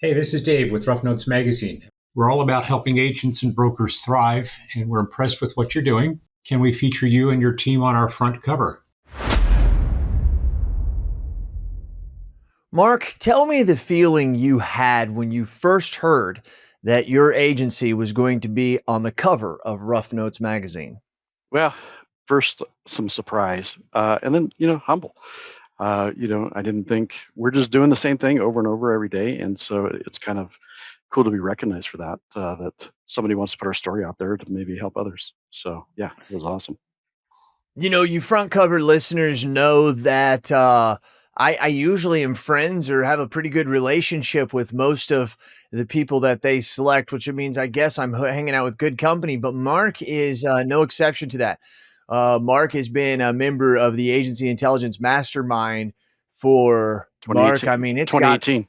Hey, this is Dave with Rough Notes Magazine. We're all about helping agents and brokers thrive, and we're impressed with what you're doing. Can we feature you and your team on our front cover? Mark, tell me the feeling you had when you first heard that your agency was going to be on the cover of Rough Notes magazine. Well, first some surprise, and then humble. I didn't think we're just doing the same thing over and over every day, and so it's kind of cool to be recognized for that. That somebody wants to put our story out there to maybe help others. So yeah, it was awesome. You front cover listeners know that I usually am friends or have a pretty good relationship with most of the people that they select, which means I guess I'm hanging out with good company. But Mark is no exception to that. Mark has been a member of the agency intelligence mastermind for Mark. 2018, I mean, it's got 2018.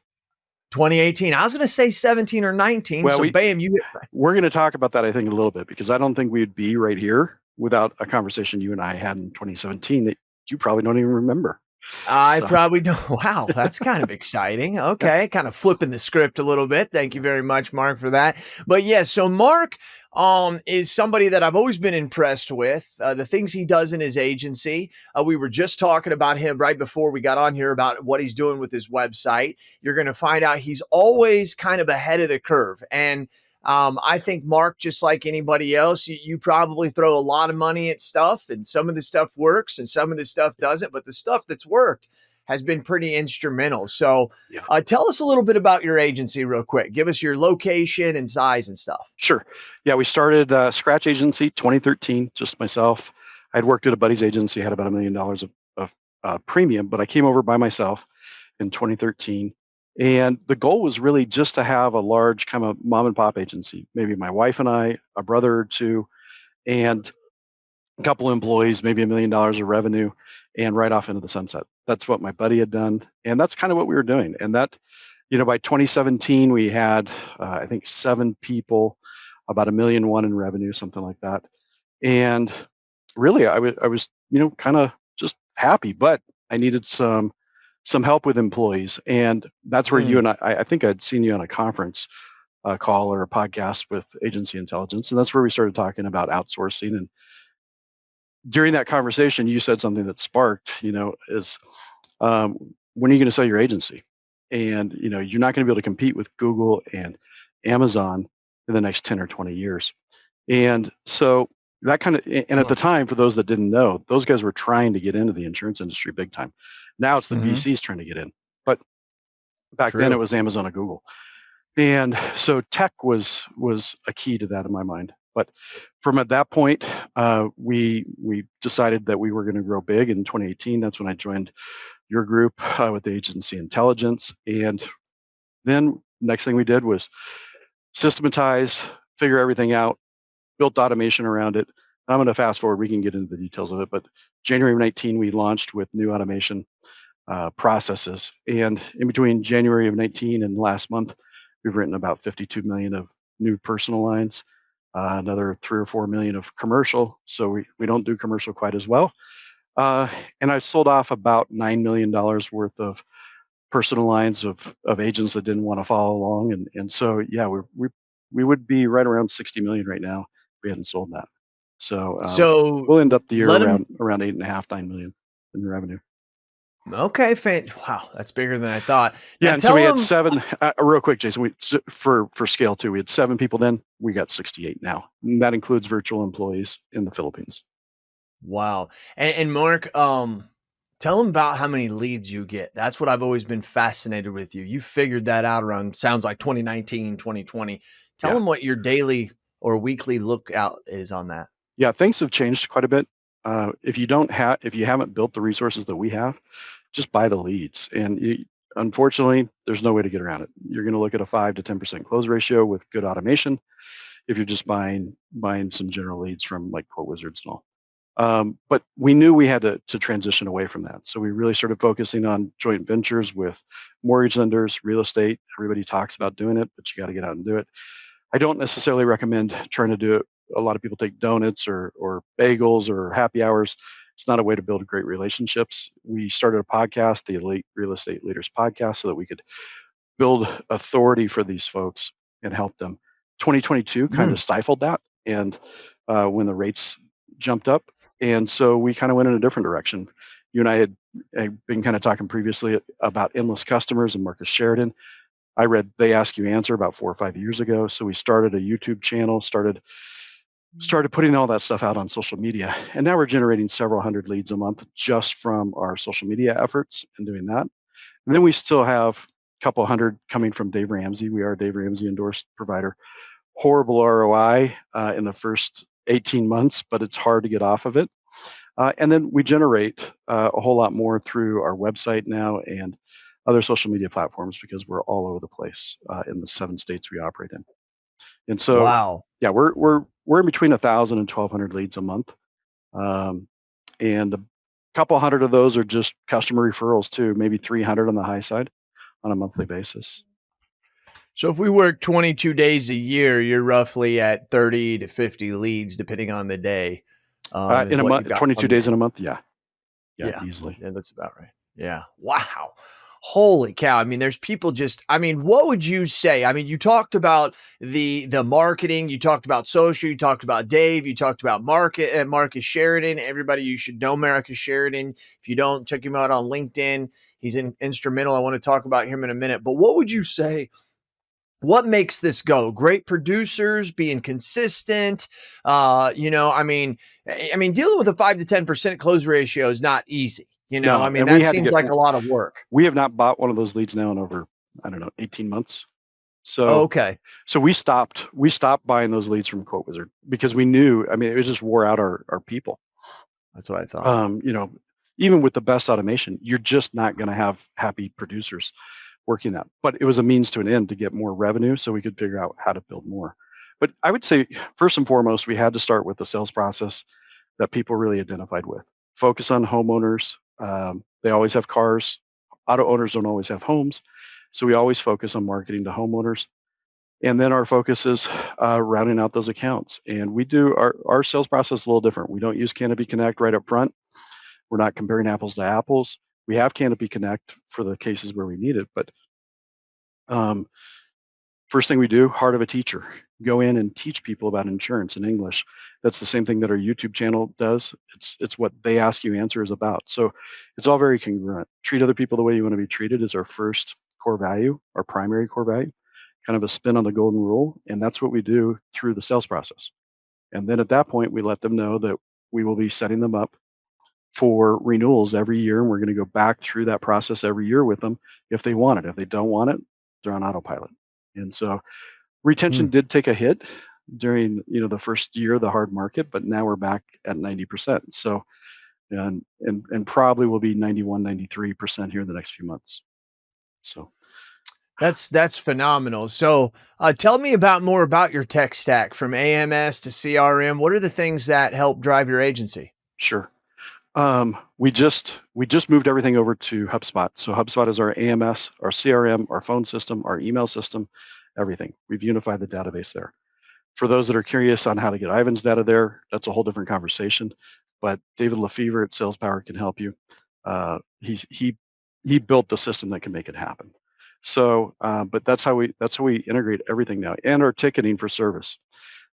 2018. I was going to say 17 or 19. Well, So, bam, you we're going to talk about that I think a little bit because I don't think we'd be right here without a conversation you and I had in 2017 that you probably don't even remember. I So probably don't. Wow, that's kind of exciting. yeah, Okay, kind of flipping the script a little bit. Thank you very much, Mark, for that. But yeah, so Mark is somebody that I've always been impressed with. The things he does in his agency. We were just talking about him right before we got on here about what he's doing with his website. You're going to find out he's always kind of ahead of the curve. And I think Mark, just like anybody else, you probably throw a lot of money at stuff, and some of the stuff works and some of the stuff doesn't. But the stuff that's worked has been pretty instrumental. So, yeah. tell us a little bit about your agency, real quick. Give us your location and size and stuff. Sure. Yeah, we started Scratch Agency 2013, just myself. I'd worked at a buddy's agency, had about $1 million of premium, but I came over by myself in 2013. And the goal was really just to have a large kind of mom and pop agency, maybe my wife and I, a brother or two, and a couple of employees, maybe $1 million of revenue, and right off into the sunset. That's what my buddy had done. And that's kind of what we were doing. And that, by 2017, we had, I think, 7 people, about $1.1 million in revenue, something like that. And really, I was, kind of just happy, but I needed some help with employees, and that's where you Mm. and I think I'd seen you on a conference call or a podcast with Agency Intelligence, and that's where we started talking about outsourcing. And during that conversation, you said something that sparked, is when are you going to sell your agency? And you're not going to be able to compete with Google and Amazon in the next 10 or 20 years. And so that kind of, and at the time, for those that didn't know, those guys were trying to get into the insurance industry big time. Now it's the Mm-hmm. VCs trying to get in. But back then it True. was Amazon and Google. And so tech was a key to that in my mind. But from at that point, we decided that we were going to grow big in 2018. That's when I joined your group with the Agency Intelligence. And then next thing we did was systematize, figure everything out, built automation around it. I'm going to fast forward. We can get into the details of it. But January of 19, we launched with new automation processes. And in between January of 19 and last month, we've written about 52 million of new personal lines, another 3 or 4 million of commercial. So we don't do commercial quite as well. And I sold off about $9 million worth of personal lines of agents that didn't want to follow along. And so, yeah, we would be right around 60 million right now if we hadn't sold that. So So we'll end up the year let him. around 8.5, 9 million in revenue. Okay, wow, that's bigger than I thought. Yeah, Now and so we tell had him. 7. Real quick, Jason. For scale too, we had 7 people then. We got 68 now. And that includes virtual employees in the Philippines. Wow. And Mark, tell them about how many leads you get. That's what I've always been fascinated with you. You figured that out around, sounds like 2019, 2020. Tell Yeah, them what your daily or weekly lookout is on that. yeah. Things have changed quite a bit. If you haven't built the resources that we have, just buy the leads. And unfortunately, there's no way to get around it. You're going to look at a 5 to 10% close ratio with good automation. If you're just buying some general leads from like Quote Wizards and all. But we knew we had to transition away from that. So we really started focusing on joint ventures with mortgage lenders, real estate. Everybody talks about doing it, but you got to get out and do it. I don't necessarily recommend trying to do it. A lot of people take donuts or bagels or happy hours. It's not a way to build great relationships. We started a podcast, the Elite Real Estate Leaders Podcast, so that we could build authority for these folks and help them. 2022 kind of stifled that, and when the rates jumped up, and so we kind of went in a different direction. You and I had been kind of talking previously about endless customers and Marcus Sheridan. I read They Ask You Answer about 4 or 5 years ago, so we started a YouTube channel, started putting all that stuff out on social media, and now we're generating several hundred leads a month just from our social media efforts and doing that. And then we still have a couple hundred coming from Dave Ramsey. We are a Dave Ramsey endorsed provider. Horrible ROI in the first 18 months, but it's hard to get off of it. And then we generate a whole lot more through our website now and other social media platforms, because we're all over the place in the 7 states we operate in. And so, Wow. yeah, we're in between 1,000 and 1,200 leads a month, and a couple hundred of those are just customer referrals too, maybe 300 on the high side on a monthly basis. So if we work 22 days a year, you're roughly at 30 to 50 leads, depending on the day. In a month, 22 days in a month, yeah, easily. Yeah, that's about right. Yeah. Wow. Holy cow. I mean, there's people what would you say? I mean, you talked about the marketing, you talked about social, you talked about Dave, you talked about Marcus Sheridan. Everybody, you should know Marcus Sheridan. If you don't, check him out on LinkedIn. He's instrumental. I want to talk about him in a minute. But what would you say? What makes this go? Great producers, being consistent. Dealing with a 5 to 10% close ratio is not easy. No, that seems like a lot of work. We have not bought one of those leads now in over, 18 months. So, okay. So we stopped buying those leads from Quote Wizard because we knew, it just wore out our people. That's what I thought. Even with the best automation, you're just not going to have happy producers working that. But it was a means to an end to get more revenue so we could figure out how to build more. But I would say, first and foremost, we had to start with the sales process that people really identified with. Focus on homeowners. They always have cars. Auto owners don't always have homes. So we always focus on marketing to homeowners. And then our focus is rounding out those accounts. And we do our sales process a little different. We don't use Canopy Connect right up front. We're not comparing apples to apples. We have Canopy Connect for the cases where we need it. But first thing we do, heart of a teacher, go in and teach people about insurance in English. That's the same thing that our YouTube channel does. It's what They Ask You Answer is about. So it's all very congruent. Treat other people the way you want to be treated is our first core value, our primary core value, kind of a spin on the golden rule. And that's what we do through the sales process. And then at that point, we let them know that we will be setting them up for renewals every year. And we're going to go back through that process every year with them if they want it. If they don't want it, they're on autopilot. And so retention did take a hit during the first year of the hard market, but now we're back at 90%. So and probably will be 91, 93% here in the next few months. So that's phenomenal. So tell me more about your tech stack from AMS to CRM. What are the things that help drive your agency? Sure. We just moved everything over to HubSpot. So HubSpot is our AMS, our CRM, our phone system, our email system, everything. We've unified the database there. For those that are curious on how to get Ivan's data there, that's a whole different conversation. But David Lefevre at Sales Power can help you. He built the system that can make it happen. So, but that's how we integrate everything now, and our ticketing for service.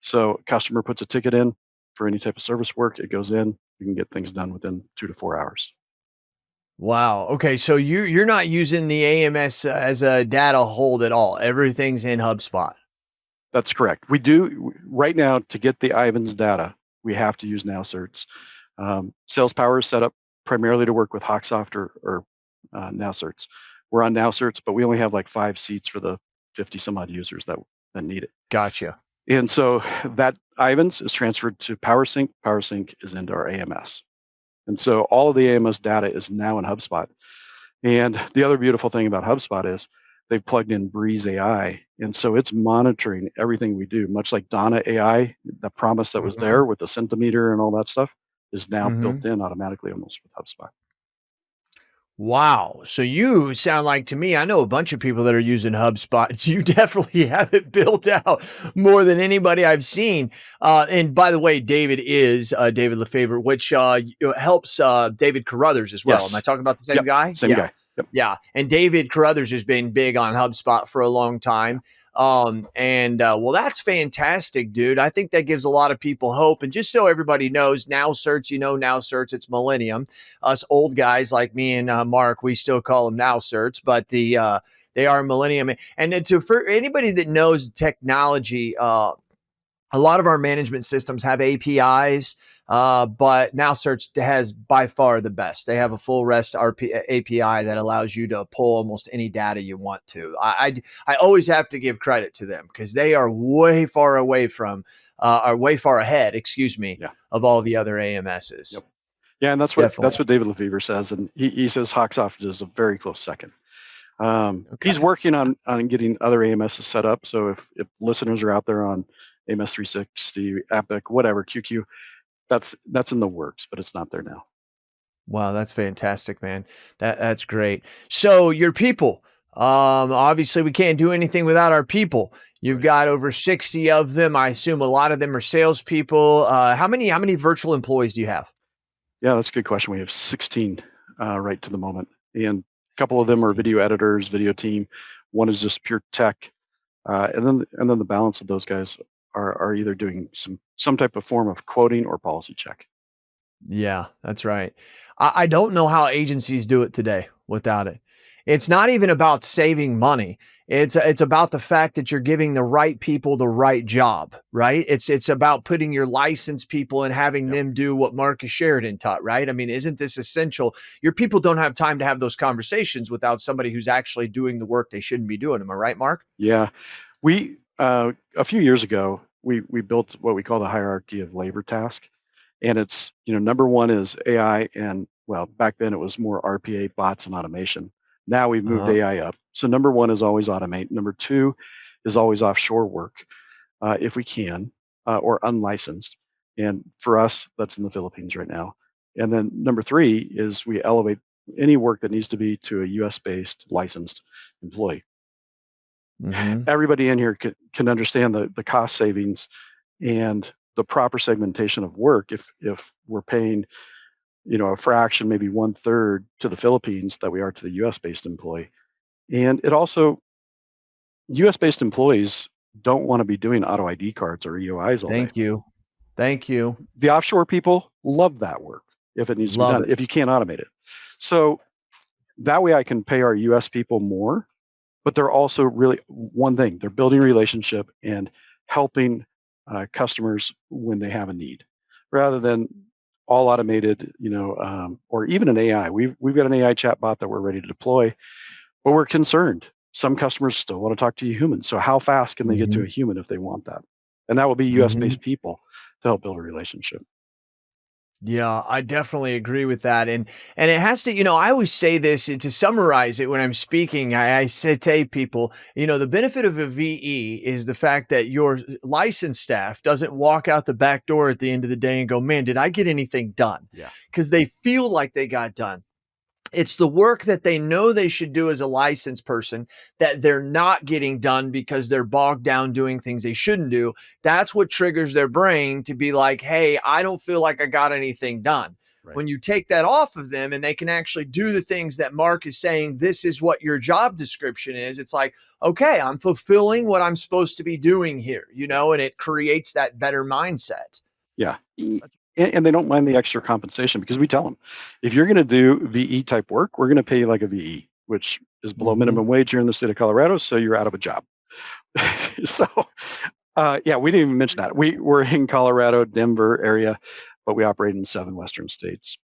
So, customer puts a ticket in for any type of service work, it goes in. You can get things done within 2 to 4 hours. Wow. Okay. So you're not using the AMS as a data hold at all. Everything's in HubSpot. That's correct. We do right now to get the Ivan's data. We have to use NowCerts. Sales Power is set up primarily to work with Hawksoft or NowCerts. We're on NowCerts, but we only have like 5 seats for the 50 some odd users that need it. Gotcha. And so that Ivan's is transferred to PowerSync. PowerSync is into our AMS. And so all of the AMS data is now in HubSpot. And the other beautiful thing about HubSpot is they've plugged in Breeze AI. And so it's monitoring everything we do, much like Donna AI, the promise that was there with the centimeter and all that stuff is now built in automatically almost with HubSpot. Wow. So you sound like, to me, I know a bunch of people that are using HubSpot. You definitely have it built out more than anybody I've seen. And by the way, David is David Lefevre, which helps David Carruthers as well. Yes. Am I talking about the same guy? Same guy. Yep. Yeah. And David Carruthers has been big on HubSpot for a long Yeah. time. Well, that's fantastic, dude. I think that gives a lot of people hope. And just so everybody knows, Now Certs, Now Certs, it's Millennium. Us old guys like me and Mark, we still call them Now Certs, but they are Millennium. And for anybody that knows technology, a lot of our management systems have APIs, but Now Search has by far the best. They have a full REST API that allows you to pull almost any data you want to. I always have to give credit to them because they are way far away from, are way far ahead, excuse me, Yeah. of all the other AMSs. Yep. Yeah, and that's Definitely. what David Lefevre says, and he says Hawksoft is a very close second. He's Okay. working on getting other AMSs set up. So if listeners are out there on AMS 360, Epic, whatever, QQ, that's in the works, but it's not there now. Wow, that's fantastic, man. That's great. So your people, obviously we can't do anything without our people. You've Right. got over 60 of them. I assume a lot of them are salespeople. How many virtual employees do you have? Yeah, that's a good question. We have 16 right to the moment, and a couple of them are 16. video editors, video team. One is just pure tech, and then the balance of those guys are either doing some type of form of quoting or policy check. Yeah, that's right. I don't know how agencies do it today without it. It's not even about saving money. It's about the fact that you're giving the right people the right job, right? It's about putting your licensed people and having Yep. them do what Marcus Sheridan taught, right? I mean, isn't this essential? Your people don't have time to have those conversations without somebody who's actually doing the work they shouldn't be doing. Am I right, Mark? Yeah, we a few years ago we built what we call the hierarchy of labor task, and it's number one is AI, and well back then it was more RPA, bots, and automation. Now we've moved Uh-huh. AI up. So number one is always automate. Number two is always offshore work if we can, or unlicensed. And for us, that's in the Philippines right now. And then number three is we elevate any work that needs to be to a US based licensed employee. Mm-hmm. Everybody in here can understand the cost savings and the proper segmentation of work if we're paying a fraction, maybe one third to the Philippines that we are to the US based employee. And it also, US based employees don't want to be doing auto ID cards or EOIs all day. Thank you. Thank you. The offshore people love that work if it needs to be Love done, it. if you can't automate it. So that way I can pay our US people more, but they're also really one thing, they're building relationship and helping customers when they have a need rather than all automated, or even an AI. We've got an AI chat bot that we're ready to deploy, but we're concerned. Some customers still want to talk to a human. So how fast can they get to Mm-hmm. a human if they want that? And that will be US Mm-hmm. based people to help build a relationship. Yeah, I definitely agree with that. And it has to, I always say this to summarize it when I'm speaking. I say to people, the benefit of a VE is the fact that your licensed staff doesn't walk out the back door at the end of the day and go, man, did I get anything done? Yeah. Because they feel like they got done. It's the work that they know they should do as a licensed person that they're not getting done because they're bogged down doing things they shouldn't do. That's what triggers their brain to be like, hey, I don't feel like I got anything done. Right. When you take that off of them and they can actually do the things that Mark is saying, this is what your job description is. It's like, okay, I'm fulfilling what I'm supposed to be doing here, and it creates that better mindset. Yeah. And they don't mind the extra compensation because we tell them, if you're going to do VE type work, we're going to pay you like a VE, which is below Mm-hmm. minimum wage here in the state of Colorado. So you're out of a job. So, yeah, we didn't even mention that. We're in Colorado, Denver area, but we operate in 7 Western states,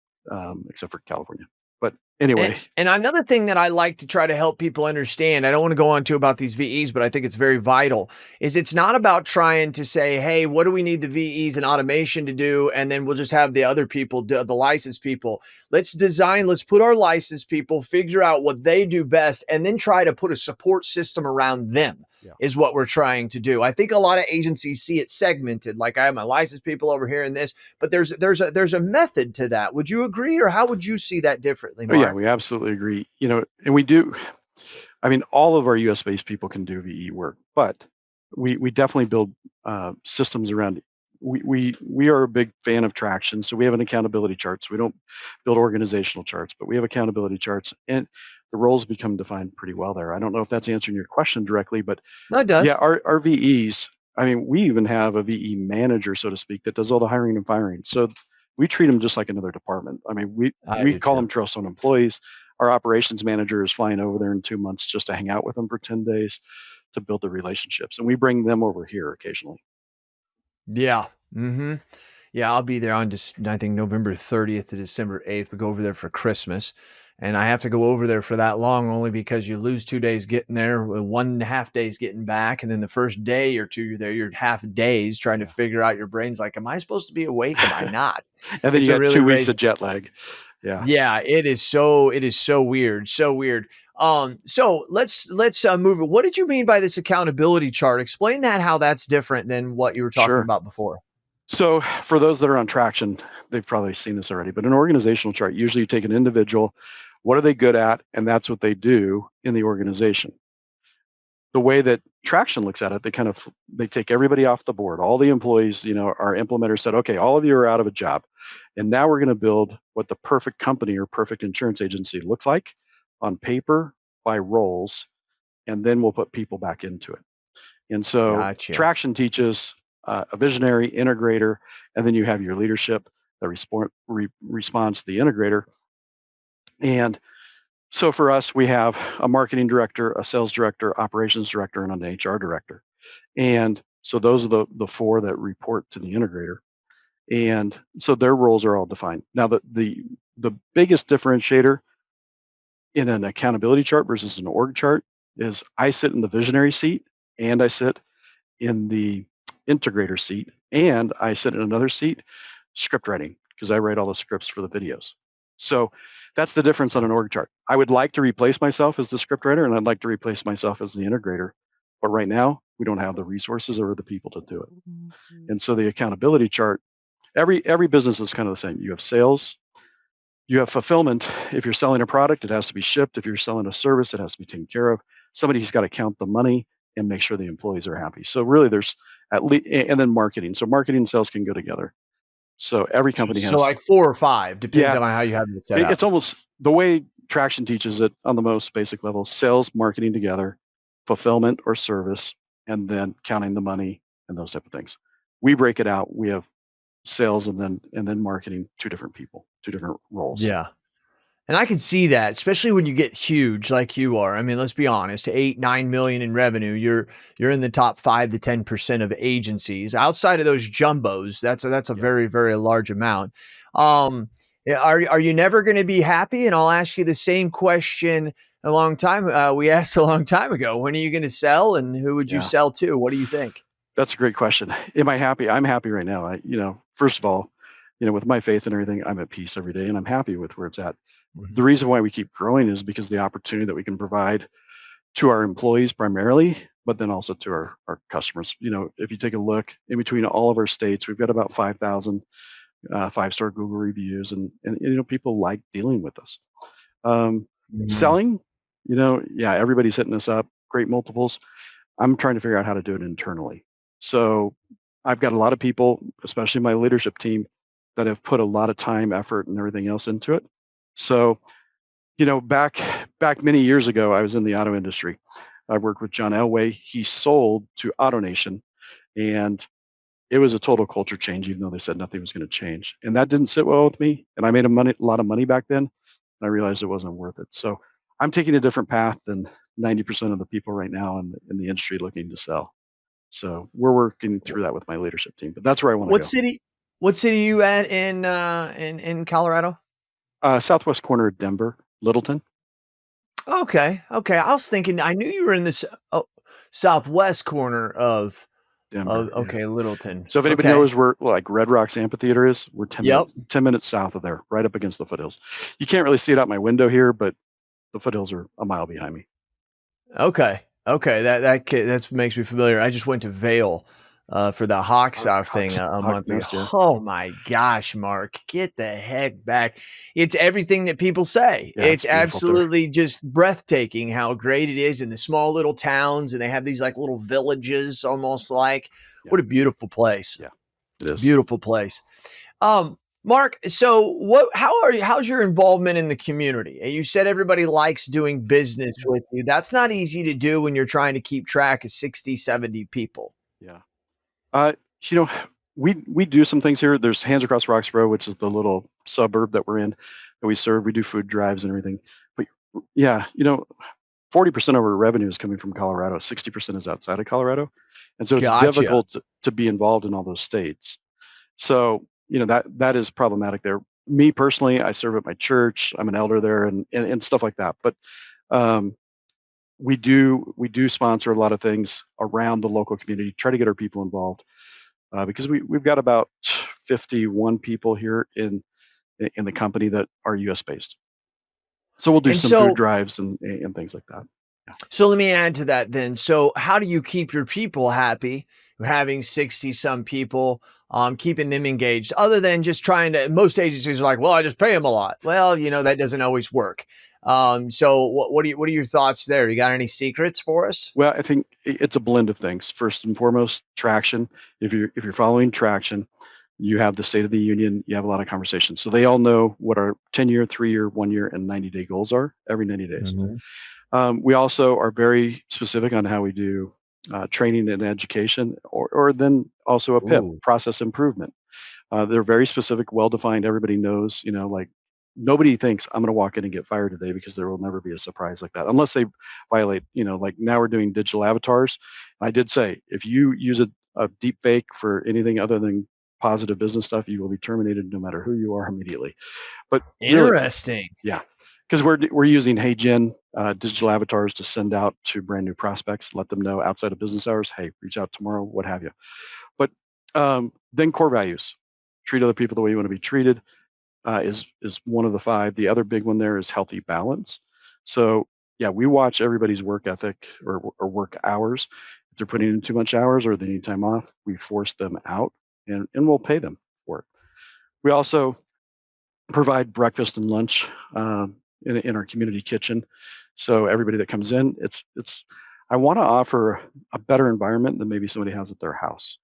except for California. But And anyway, and another thing that I like to try to help people understand, I don't want to go on to about these VEs, but I think it's very vital, is it's not about trying to say, hey, what do we need the VEs and automation to do? And then we'll just have the other people, the licensed people. Let's put our licensed people, figure out what they do best, and then try to put a support system around them. yeah. Is what we're trying to do. I think a lot of agencies see it segmented, like I have my licensed people over here and this, but there's a method to that. Would you agree, or how would you see that differently, Oh, yeah, Mark? we absolutely agree. And we do. I mean, all of our US based people can do VE work, but we definitely build systems around it. We are a big fan of traction, so we have an accountability chart. So we don't build organizational charts, but we have accountability charts, and the roles become defined pretty well there. I don't know if that's answering your question directly, but No, it yeah, does. our VEs, I mean, we even have a VE manager, so to speak, that does all the hiring and firing. So we treat them just like another department. I mean, I we do call too. them Trailstone employees. Our operations manager is flying over there in 2 months just to hang out with them for 10 days to build the relationships. And we bring them over here occasionally. Yeah. Yeah, I'll be there on just I think November 30th to December 8th. We go over there for Christmas. And I have to go over there for that long only because you lose 2 days getting there, 1.5 days getting back. And then the first day or two you're there, you're half days trying to Yeah. figure out your brain's like, am I supposed to be awake? Am I not? And then you It's a got really 2 weeks raised. of jet lag. Yeah, Yeah, it is so weird, so weird. So let's move it. What did you mean by this accountability chart? Explain that, how that's different than what you were talking sure. about before. So for those that are on traction, they've probably seen this already, but an organizational chart, usually you take an individual, what are they good at? And that's what they do in the organization. The way that traction looks at it, they take everybody off the board. All the employees, our implementers said, okay, all of you are out of a job. And now we're going to build what the perfect company or perfect insurance agency looks like on paper by roles, and then we'll put people back into it. And so Gotcha. traction teaches a visionary integrator, and then you have your leadership that responds to the integrator. And so for us, we have a marketing director, a sales director, operations director, and an HR director. And so those are the four that report to the integrator. And so their roles are all defined. Now the biggest differentiator in an accountability chart versus an org chart is I sit in the visionary seat and I sit in the integrator seat, and I sit in another seat, script writing, because I write all the scripts for the videos. So that's the difference on an org chart. I would like to replace myself as the script writer, and I'd like to replace myself as the integrator. But right now, we don't have the resources or the people to do it. And so the accountability chart, every business is kind of the same. You have sales, you have fulfillment. If you're selling a product, it has to be shipped. If you're selling a service, it has to be taken care of. Somebody's got to count the money and make sure the employees are happy. So really, there's at least, and then marketing. So marketing and sales can go together. So every company So has, like 4 or 5, depends yeah, on how you have it set it's up. almost the way Traction teaches it on the most basic level: sales, marketing together, fulfillment or service, and then counting the money and those type of things. We break it out. We have sales and then marketing, two different people, two different roles. Yeah. And I can see that, especially when you get huge like you are. I mean, let's be honest, 8, 9 million in revenue. You're in the top 5 to 10% of agencies. Outside of those jumbos, that's a Yeah. very, very large amount. Um, are you never going to be happy? And I'll ask you the same question a long time. We asked a long time ago. When are you going to sell, and who would you Yeah. sell to? What do you think? That's a great question. Am I happy? I'm happy right now. First of all, with my faith and everything, I'm at peace every day and I'm happy with where it's at. The Mhm. reason why we keep growing is because the opportunity that we can provide to our employees primarily, but then also to our customers. If you take a look in between all of our states, we've got about 5,000 5-star Google reviews, and people like dealing with us. Mhm. Selling, yeah, everybody's hitting us up, great multiples. I'm trying to figure out how to do it internally. So I've got a lot of people, especially my leadership team, that have put a lot of time, effort, and everything else into it. So, back many years ago, I was in the auto industry. I worked with John Elway. He sold to AutoNation, and it was a total culture change, even though they said nothing was going to change. And that didn't sit well with me. And I made a lot of money back then. And I realized it wasn't worth it. So I'm taking a different path than 90% of the people right now in the industry looking to sell. So we're working through that with my leadership team. But that's where I want to What go. city? What city you at in Colorado? Southwest corner of Denver, Littleton, Okay, okay. I was thinking I knew you were in this southwest corner of Denver. Yeah. okay, Littleton. So if anybody Okay. knows where like Red Rocks Amphitheater is, we're 10 Yep. minutes 10 minutes south of there, right up against the foothills. You can't really see it out my window here, but the foothills are a mile behind me. Okay. Okay. That makes me familiar. I just went to Vail for the Hawks thing a Hawk month ago. Nest, yeah. Oh my gosh, Mark, get the heck back. It's everything that people say. Yeah, It's it's beautiful up there. absolutely just breathtaking how great it is in the small little towns, and they have these like little villages almost like. Yeah, What a beautiful place. yeah, it is. Beautiful place. Um, Mark, so how's your involvement in the community? You said everybody likes doing business with you. That's not easy to do when you're trying to keep track of 60, 70 people. Yeah. Uh, you know, we do some things here. There's Hands Across Roxborough, which is the little suburb that we're in that we serve. We do food drives and everything. But yeah, 40% of our revenue is coming from Colorado. 60% is outside of Colorado, and so it's Gotcha. difficult to be involved in all those states. So that is problematic there. Me personally, I serve at my church. I'm an elder there, and stuff like that. But um, we do sponsor a lot of things around the local community. Try to get our people involved because we've got about 51 people here in the company that are U.S. based. So we'll do And some food so drives and things like that. Yeah. So let me add to that then. So how do you keep your people happy? Having 60 some people, keeping them engaged, other than just trying to, most agencies are like, well, I just pay them a lot. Well, that doesn't always work. So what are your thoughts there? You got any secrets for us? Well, I think it's a blend of things. First and foremost, traction. If you're following traction, you have the State of the Union. You have a lot of conversations, so they all know what our 10-year, 3-year, 1-year, and 90-day goals are every 90 days. Mhm. We also are very specific on how we do training and education, or then also a PIP, Ooh, process improvement. They're very specific, well defined. Everybody knows, like nobody thinks I'm going to walk in and get fired today because there will never be a surprise like that unless they violate, like now we're doing digital avatars. I did say if you use a deep fake for anything other than positive business stuff, you will be terminated no matter who you are immediately. But really, interesting. yeah, because we're using HeyGen digital avatars to send out to brand new prospects, let them know outside of business hours, hey, reach out tomorrow, what have you. But then core values, treat other people the way you want to be treated is one of the five. The other big one there is healthy balance. So yeah, we watch everybody's work ethic or work hours. If they're putting in too much hours or they need time off, we force them out and we'll pay them for it. We also provide breakfast and lunch in our community kitchen. So everybody that comes in, it's I want to offer a better environment than maybe somebody has at their house.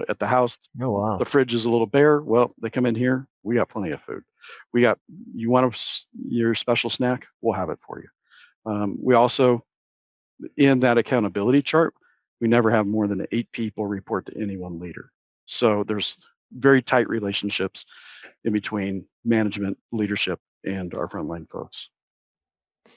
At the house, Oh, the wow. fridge is a little bare. Well, they come in here, we got plenty of food. We got you want your special snack, we'll have it for you. We also in that accountability chart, we never have more than 8 people report to any one leader. So there's very tight relationships in between management, leadership, and our frontline folks.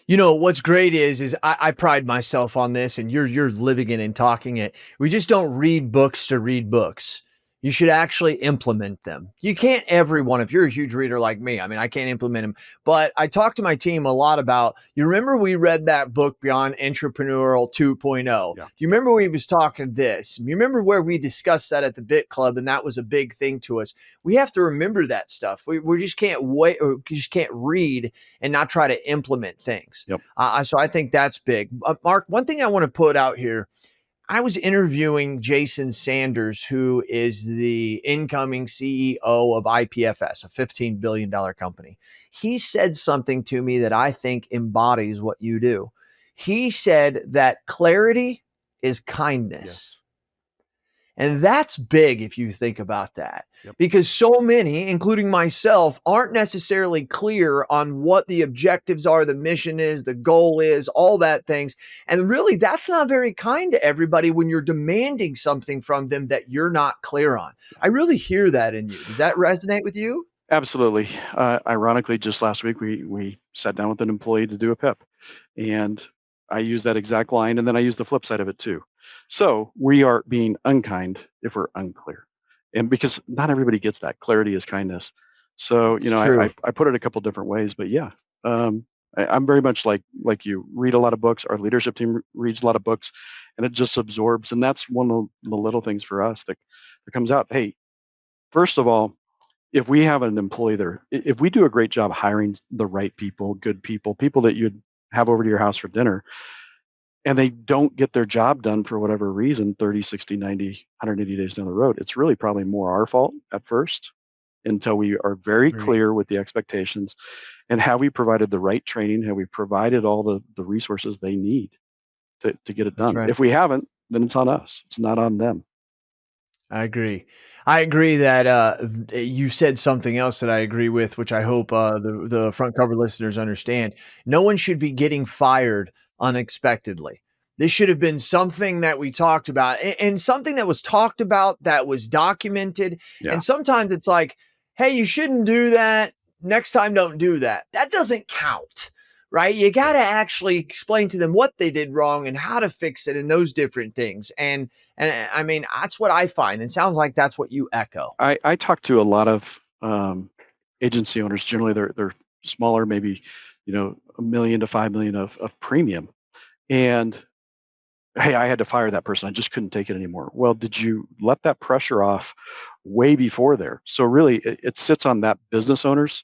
What's great is I pride myself on this, and you're living it and talking it. We just don't read books to read books. You should actually implement them. You can't everyone, if you're a huge reader like me, I mean, I can't implement them. But I talk to my team a lot about, you remember we read that book Beyond Entrepreneurial 2.0. Yeah. Do you remember we was talking this? You remember where we discussed that at the Bit Club, and that was a big thing to us. We have to remember that stuff. We just can't wait, or we just can't read and not try to implement things. Yep. So I think that's big. Mark, one thing I want to put out here, I was interviewing Jason Sanders, who is the incoming CEO of IPFS, a $15 billion company. He said something to me that I think embodies what you do. He said that clarity is kindness. Yes. And that's big if you think about that, Yep. because so many, including myself, aren't necessarily clear on what the objectives are, the mission is, the goal is, all that things. And really, that's not very kind to everybody when you're demanding something from them that you're not clear on. I really hear that in you. Does that resonate with you? Absolutely. Ironically, just last week we sat down with an employee to do a PIP, and I use that exact line, and then I use the flip side of it too. So we are being unkind if we're unclear, and because not everybody gets that clarity is kindness. So It's I true. I put it a couple different ways, but yeah, I'm very much like you. Read a lot of books. Our leadership team reads a lot of books, and it just absorbs. And that's one of the little things for us that comes out. Hey, first of all, if we have an employee there, if we do a great job hiring the right people, good people, people that you'd have over to your house for dinner, and they don't get their job done for whatever reason 30, 60, 90, 180 days down the road, it's really probably more our fault at first until we are very Great. clear with the expectations and have we provided the right training, have we provided all the resources they need to get it That's done. right. If we haven't, then it's on us. It's not on them. I agree. I agree that you said something else that I agree with, which I hope the front cover listeners understand. No one should be getting fired unexpectedly. This should have been something that we talked about, and something that was talked about, that was documented. Yeah. And sometimes it's like, hey, you shouldn't do that. Next time, don't do that. That doesn't count, right? You got to actually explain to them what they did wrong and how to fix it and those different things. And I mean, that's what I find. It sounds like that's what you echo. I talk to a lot of agency owners. Generally, they're smaller, maybe $1 million to $5 million of premium. And hey, I had to fire that person. I just couldn't take it anymore. Well, did you let that pressure off way before there? So really, it sits on that business owner's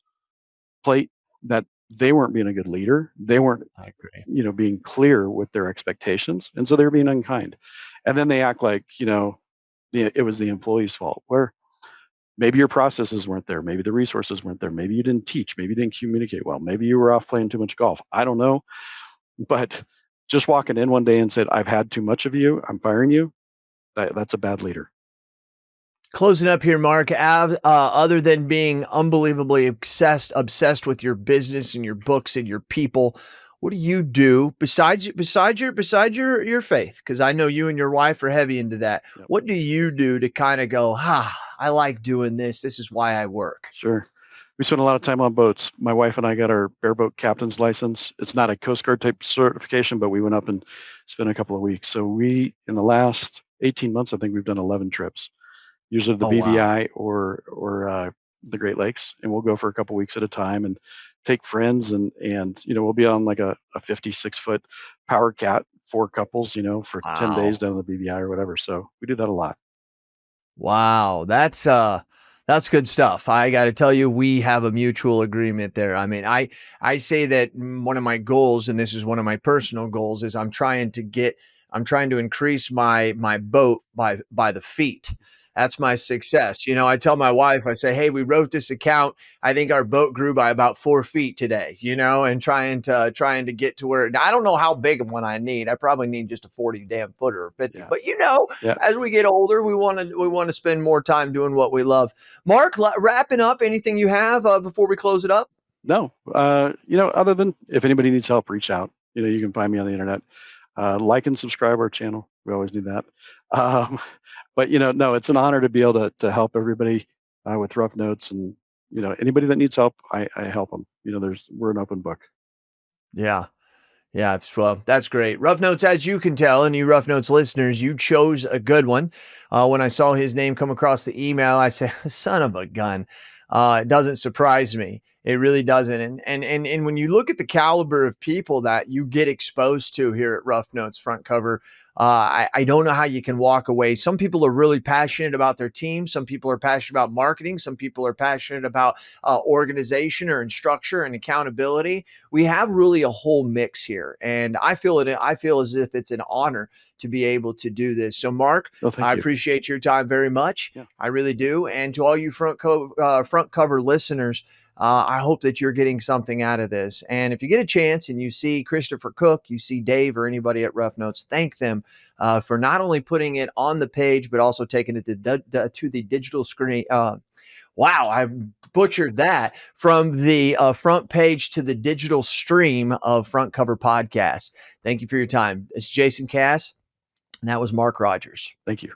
plate that they weren't being a good leader. They weren't, I agree. being clear with their expectations, and so they're being unkind. And then they act like it was the employee's fault. Where maybe your processes weren't there, maybe the resources weren't there, maybe you didn't teach, maybe you didn't communicate well, maybe you were off playing too much golf. I don't know, but just walking in one day and said, "I've had too much of you. I'm firing you." That's a bad leader. Closing up here, Mark. Other than being unbelievably obsessed with your business and your books and your people, what do you do besides your faith? Because I know you and your wife are heavy into that. Yep. What do you do to kind of go, I like doing this. This is why I work. Sure. We spend a lot of time on boats. My wife and I got our bareboat captain's license. It's not a Coast Guard type certification, but we went up and spent a couple of weeks. So in the last 18 months, I think we've done 11 trips, usually the Oh, wow. BVI or the Great Lakes, and we'll go for a couple weeks at a time and take friends and we'll be on like a 56-foot power cat, 4 couples, for 10 days Wow. down the BVI or whatever. So we do that a lot. Wow, that's good stuff. I got to tell you, we have a mutual agreement there. I mean, I say that one of my goals, and this is one of my personal goals, is I'm trying to increase my boat by the feet. That's my success. I tell my wife, I say, hey, we wrote this account. I think our boat grew by about 4 feet today, and trying to get to where I don't know how big of one I need. I probably need just a 40 damn footer or 50, Yeah. but Yeah. as we get older, we want to spend more time doing what we love. Mark, wrapping up, anything you have before we close it up? No, other than if anybody needs help, reach out. You can find me on the internet. Like and subscribe our channel. We always do that. But no, it's an honor to be able to help everybody with rough notes, and anybody that needs help, I help them. We're an open book. Yeah. Yeah, well, that's great. Rough Notes, as you can tell, and you Rough Notes listeners, you chose a good one. When I saw his name come across the email, I said, "Son of a gun!" It doesn't surprise me. It really doesn't. And when you look at the caliber of people that you get exposed to here at Rough Notes Front Cover, I don't know how you can walk away. Some people are really passionate about their team. Some people are passionate about marketing. Some people are passionate about organization or structure and accountability. We have really a whole mix here, and I feel as if it's an honor to be able to do this. So, Mark, Well, thank I you. appreciate your time very much. Yeah. I really do. And to all you front cover listeners, I hope that you're getting something out of this. And if you get a chance and you see Christopher Cook, you see Dave or anybody at Rough Notes, thank them for not only putting it on the page, but also taking it to the digital screen. Wow, I butchered that, from the front page to the digital stream of Front Cover Podcast. Thank you for your time. It's Jason Cass, and that was Mark Rodgers. Thank you.